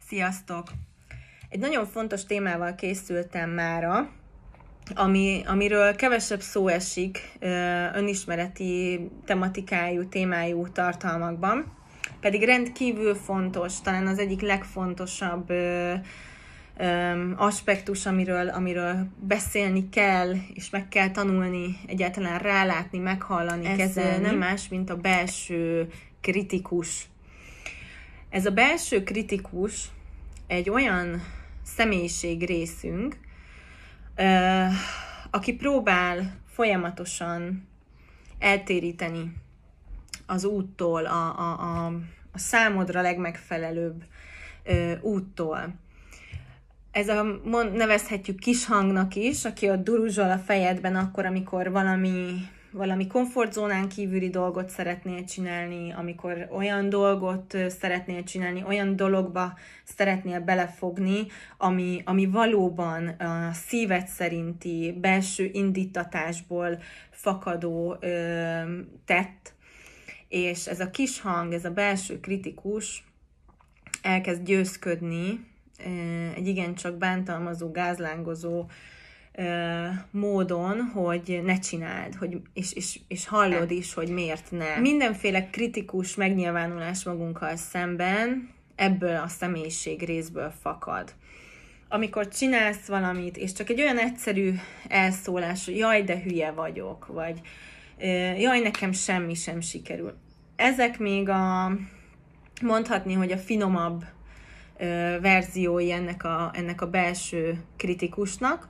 Sziasztok! Egy nagyon fontos témával készültem mára, amiről kevesebb szó esik önismereti tematikájú, témájú tartalmakban, pedig rendkívül fontos, talán az egyik legfontosabb aspektus, amiről beszélni kell, és meg kell tanulni, egyáltalán rálátni, meghallani, kezelni. Nem más, mint a belső kritikus. Ez a belső kritikus egy olyan személyiség részünk, aki próbál folyamatosan eltéríteni az úttól, a számodra legmegfelelőbb úttól. Nevezhetjük kis hangnak is, aki ott duruzsol a fejedben akkor, amikor valami komfortzónán kívüli dolgot szeretnél csinálni, amikor olyan dolgot szeretnél csinálni, olyan dologba szeretnél belefogni, ami valóban a szíved szerinti belső indítatásból fakadó tett, és ez a kis hang, ez a belső kritikus elkezd győzködni egy igencsak bántalmazó, gázlángozó módon, hogy ne csináld, és hallod is, hogy miért ne. Mindenféle kritikus megnyilvánulás magunkkal szemben ebből a személyiség részből fakad. Amikor csinálsz valamit, és csak egy olyan egyszerű elszólás, hogy jaj, de hülye vagyok, vagy jaj, nekem semmi sem sikerül. Ezek még mondhatni, hogy a finomabb verziói ennek a belső kritikusnak.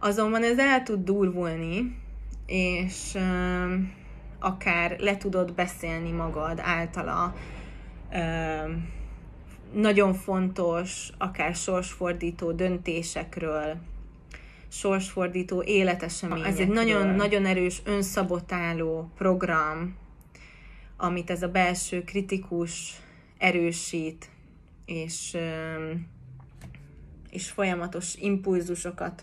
Azonban ez el tud durvulni, és akár le tudod beszélni magad általa nagyon fontos, akár sorsfordító döntésekről, sorsfordító életeseményekről. Ez egy nagyon erős önszabotáló program, amit ez a belső kritikus erősít, és folyamatos impulzusokat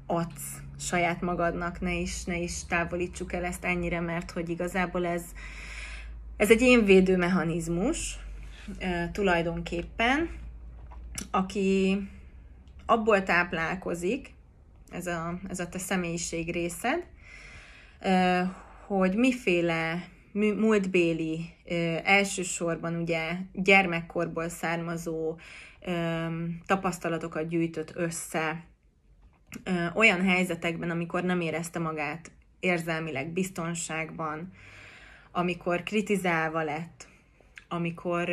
adsz saját magadnak, ne is távolítsuk el ezt ennyire, mert hogy igazából ez egy énvédő mechanizmus tulajdonképpen, aki abból táplálkozik, ez a te személyiség részed, hogy miféle múltbéli, elsősorban ugye gyermekkorból származó tapasztalatokat gyűjtött össze olyan helyzetekben, amikor nem érezte magát érzelmileg biztonságban, amikor kritizálva lett, amikor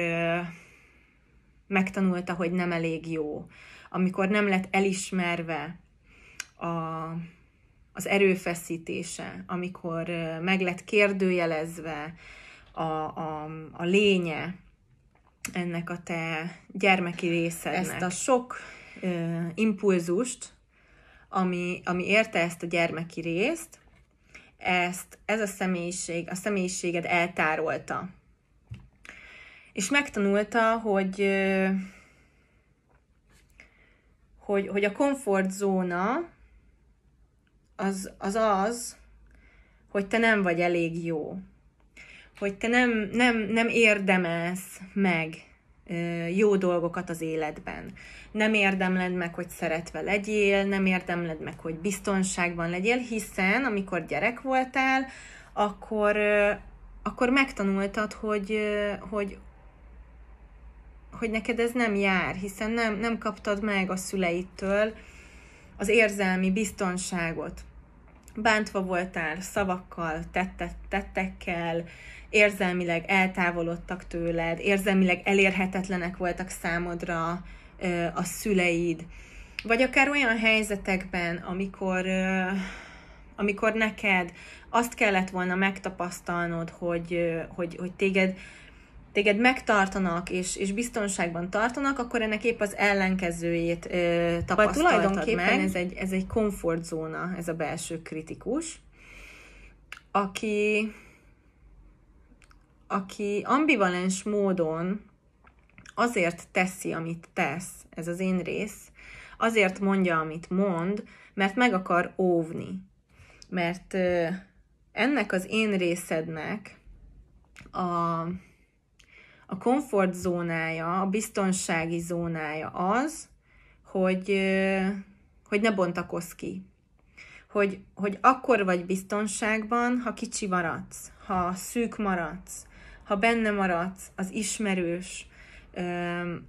megtanulta, hogy nem elég jó, amikor nem lett elismerve az erőfeszítése, amikor meg lett kérdőjelezve a lénye ennek a te gyermeki részednek. Ezt a sok impulzust, ami érte ezt a gyermeki részt, ez a személyiséged eltárolta. És megtanulta, hogy a komfortzóna az, hogy te nem vagy elég jó. Hogy te nem érdemelsz meg jó dolgokat az életben. Nem érdemled meg, hogy szeretve legyél, nem érdemled meg, hogy biztonságban legyél, hiszen amikor gyerek voltál, akkor megtanultad, hogy neked ez nem jár, hiszen nem kaptad meg a szüleidtől az érzelmi biztonságot. Bántva voltál szavakkal, tettekkel, érzelmileg eltávolodtak tőled, érzelmileg elérhetetlenek voltak számodra a szüleid. Vagy akár olyan helyzetekben, amikor neked azt kellett volna megtapasztalnod, hogy téged megtartanak, és biztonságban tartanak, akkor ennek épp az ellenkezőjét tapasztaltad tulajdonképpen meg. Ez egy komfortzóna, ez a belső kritikus, aki ambivalens módon azért teszi, amit tesz, ez az én rész, azért mondja, amit mond, mert meg akar óvni. Mert ennek az én részednek a A komfortzónája, a biztonsági zónája az, hogy ne bontakozz ki. Hogy akkor vagy biztonságban, ha kicsi maradsz, ha szűk maradsz, ha benne maradsz az ismerős,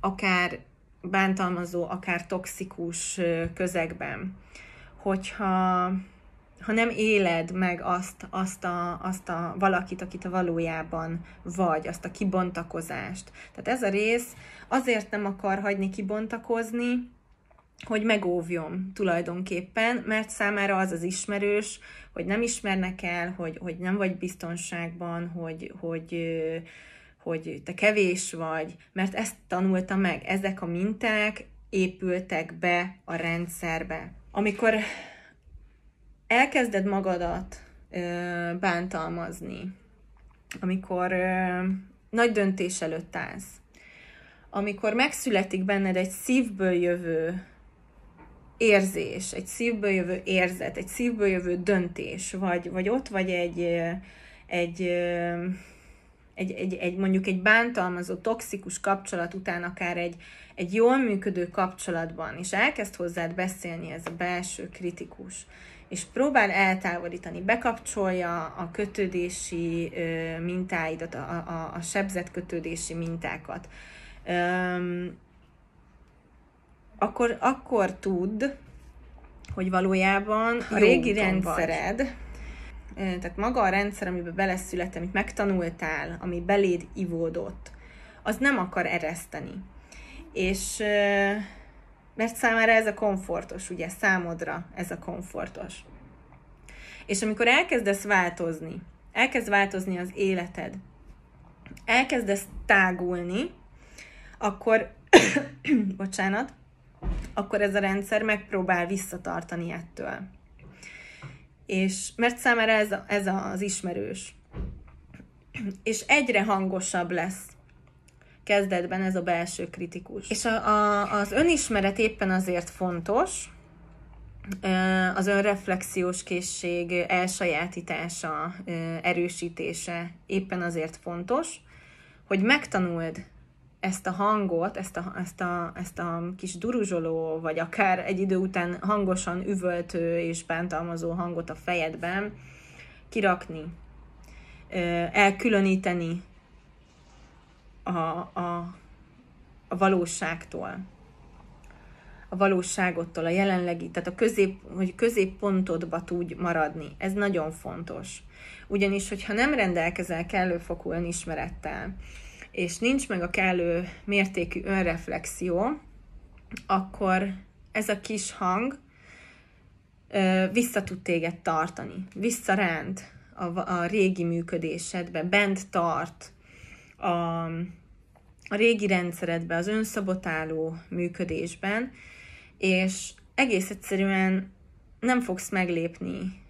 akár bántalmazó, akár toxikus közegben. Hogyha nem éled meg azt a valakit, akit a valójában vagy, azt a kibontakozást. Tehát ez a rész azért nem akar hagyni kibontakozni, hogy megóvjon tulajdonképpen, mert számára az az ismerős, hogy nem ismernek el, hogy nem vagy biztonságban, hogy te kevés vagy, mert ezt tanulta meg. Ezek a minták épültek be a rendszerbe. Amikor elkezded magadat bántalmazni, amikor nagy döntés előtt állsz, amikor megszületik benned egy szívből jövő érzés, egy szívből jövő érzet, egy szívből jövő döntés, vagy ott vagy egy mondjuk egy bántalmazó, toxikus kapcsolat után akár egy jól működő kapcsolatban, és elkezd hozzád beszélni ez a belső kritikus, és próbál eltávolítani, bekapcsolja a kötődési mintáidat, a sebzett kötődési mintákat, akkor tudd, hogy valójában a régi rendszered, tehát maga a rendszer, amiben beleszülettem, amit megtanultál, ami beléd ivódott, az nem akar ereszteni. És mert számára ez a komfortos, ugye, számodra ez a komfortos. És amikor elkezdesz változni, elkezd változni az életed, elkezdesz tágulni, akkor, akkor ez a rendszer megpróbál visszatartani ettől. És mert számára ez az ismerős. És egyre hangosabb lesz kezdetben ez a belső kritikus. És az önismeret éppen azért fontos, az önreflexiós készség elsajátítása, erősítése éppen azért fontos, hogy megtanuld ezt a hangot, ezt a kis duruzsoló, vagy akár egy idő után hangosan üvöltő és bántalmazó hangot a fejedben kirakni, elkülöníteni a valóságtól, a valóságottól, a jelenlegi, tehát hogy középpontodba tudj maradni. Ez nagyon fontos. Ugyanis, hogyha nem rendelkezel kellő fokú önismerettel, és nincs meg a kellő mértékű önreflexió, akkor ez a kis hang vissza tud téged tartani, visszaránt a régi működésedbe, bent tart a régi rendszeredbe, az önszabotáló működésben, és egész egyszerűen nem fogsz meglépni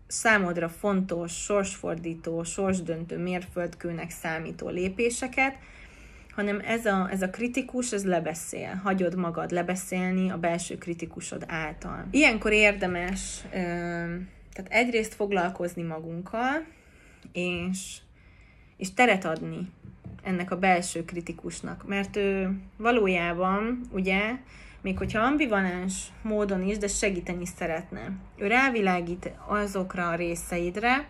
számodra fontos, sorsfordító, sorsdöntő mérföldkőnek számító lépéseket, hanem ez a kritikus, ez lebeszél. Hagyod magad lebeszélni a belső kritikusod által. Ilyenkor érdemes tehát egyrészt foglalkozni magunkkal, és teret adni ennek a belső kritikusnak, mert ő valójában, ugye, még hogyha ambivalens módon is, de segíteni szeretne. Ő rávilágít azokra a részeidre,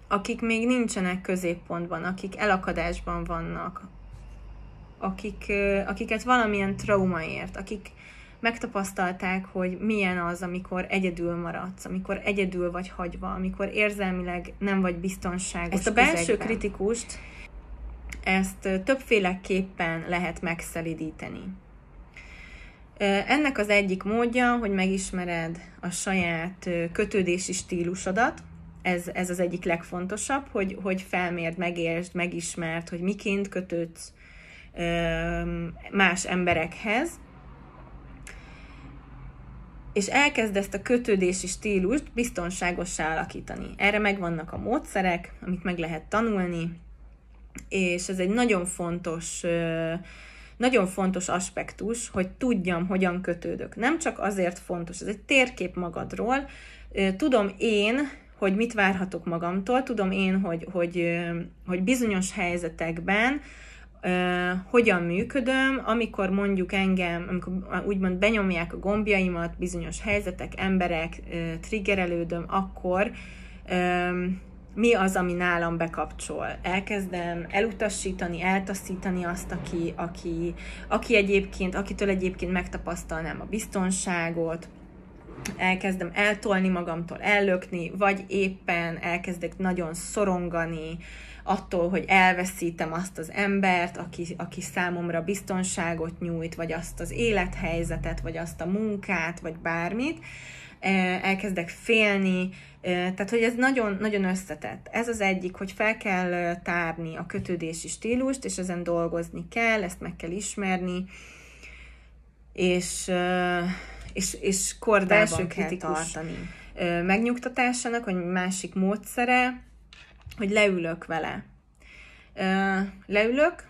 akik még nincsenek középpontban, akik elakadásban vannak, akiket valamilyen trauma ért, akik megtapasztalták, hogy milyen az, amikor egyedül maradsz, amikor egyedül vagy hagyva, amikor érzelmileg nem vagy biztonságos. Ezt a belső kritikust, ezt többféleképpen lehet megszelidíteni. Ennek az egyik módja, hogy megismered a saját kötődési stílusodat, ez az egyik legfontosabb, hogy felmérd, megértsd, megismerd, hogy miként kötődsz más emberekhez, és elkezd ezt a kötődési stílust biztonságossá alakítani. Erre megvannak a módszerek, amit meg lehet tanulni, és ez egy nagyon fontos aspektus, hogy tudjam, hogyan kötődök. Nem csak azért fontos, ez egy térkép magadról. Tudom én, hogy mit várhatok magamtól. Tudom én, hogy bizonyos helyzetekben hogyan működöm, amikor mondjuk amikor úgymond benyomják a gombjaimat bizonyos helyzetek, emberek, triggerelődöm, akkor mi az, ami nálam bekapcsol. Elkezdem elutasítani, eltaszítani azt, akitől egyébként megtapasztalnám a biztonságot, elkezdem eltolni magamtól, ellökni, vagy éppen elkezdek nagyon szorongani attól, hogy elveszítem azt az embert, aki számomra biztonságot nyújt, vagy azt az élethelyzetet, vagy azt a munkát, vagy bármit. Elkezdek félni, tehát hogy ez nagyon, nagyon összetett. Ez az egyik, hogy fel kell tárni a kötődési stílust, és ezen dolgozni kell, ezt meg kell ismerni, és kordában kell tartani. Megnyugtatásának, vagy másik módszere, hogy leülök vele. Leülök,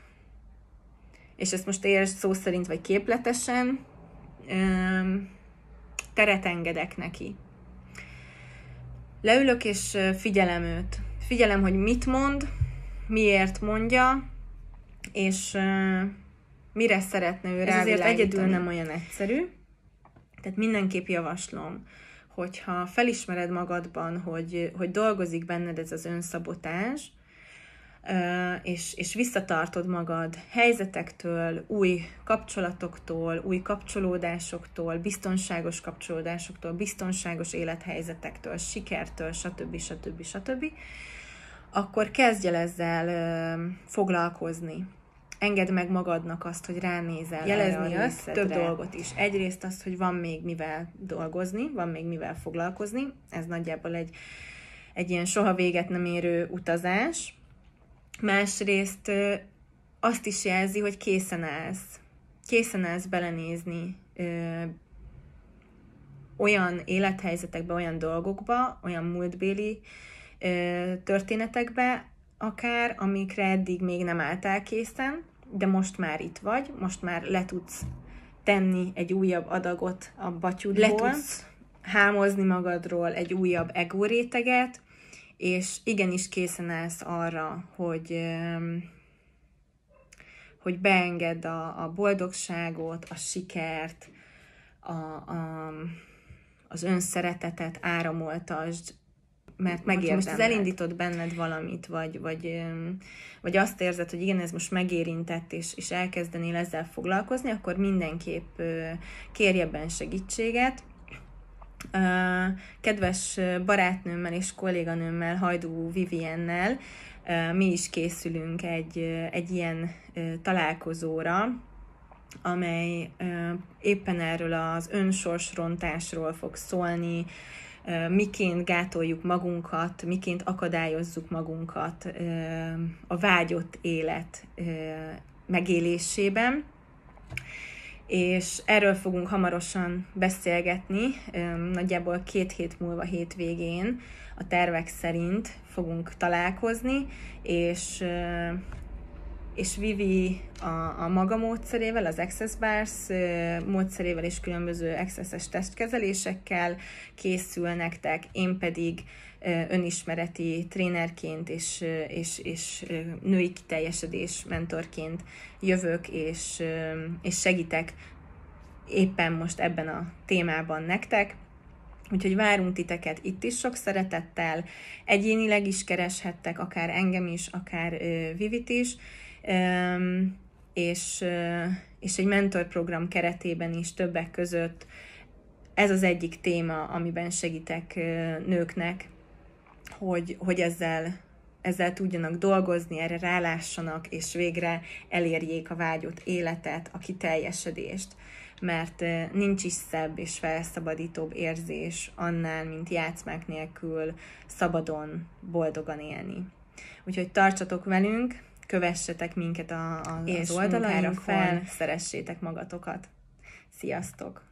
és ezt most értsd szó szerint, vagy képletesen, teret engedek neki. Leülök, és figyelem őt. Figyelem, hogy mit mond, miért mondja, és mire szeretne ő rávilágítani. Ez azért egyedül nem olyan egyszerű. Tehát mindenképp javaslom, hogyha felismered magadban, hogy dolgozik benned ez az önszabotás, és visszatartod magad helyzetektől, új kapcsolatoktól, új kapcsolódásoktól, biztonságos kapcsolódásoktól, biztonságos élethelyzetektől, sikertől, stb. Akkor kezdj el ezzel foglalkozni. Engedd meg magadnak azt, hogy ránézel. Jelezni azt, több dolgot is. Egyrészt azt, hogy van még mivel dolgozni, van még mivel foglalkozni. Ez nagyjából egy ilyen soha véget nem érő utazás. Másrészt azt is jelzi, hogy készen állsz. Készen állsz belenézni olyan élethelyzetekbe, olyan dolgokba, olyan múltbéli történetekbe, akár, amikre eddig még nem álltál készen, de most már itt vagy, most már le tudsz tenni egy újabb adagot a batyudból, le tudsz hámozni magadról egy újabb ego réteget, és igenis készen állsz arra, hogy beengedd a boldogságot, a sikert, az önszeretetet, áramoltasd, mert megérdemled. Most elindítod benned valamit, vagy azt érzed, hogy igen, ez most megérintett, és elkezdenél ezzel foglalkozni, akkor mindenképp kérj ebben segítséget. Kedves barátnőmmel és kolléganőmmel, Hajdú Viviennel mi is készülünk egy ilyen találkozóra, amely éppen erről az önsorsrontásról fog szólni, miként gátoljuk magunkat, miként akadályozzuk magunkat a vágyott élet megélésében. És erről fogunk hamarosan beszélgetni, nagyjából 2 hét múlva hétvégén a tervek szerint fogunk találkozni, és Vivi a maga módszerével, az Access Bars módszerével és különböző access-es testkezelésekkel készül nektek, én pedig önismereti trénerként és női kiteljesedés mentorként jövök, és segítek éppen most ebben a témában nektek. Úgyhogy várunk titeket itt is sok szeretettel, egyénileg is kereshettek, akár engem is, akár Vivit is, és egy mentorprogram keretében is többek között ez az egyik téma, amiben segítek nőknek, hogy ezzel tudjanak dolgozni, erre rálássanak, és végre elérjék a vágyott életet, a kiteljesedést. Mert nincs is szebb és felszabadítóbb érzés annál, mint játszmák nélkül szabadon, boldogan élni. Úgyhogy tartsatok velünk, kövessetek minket az oldalainkon, szeressétek magatokat. Sziasztok!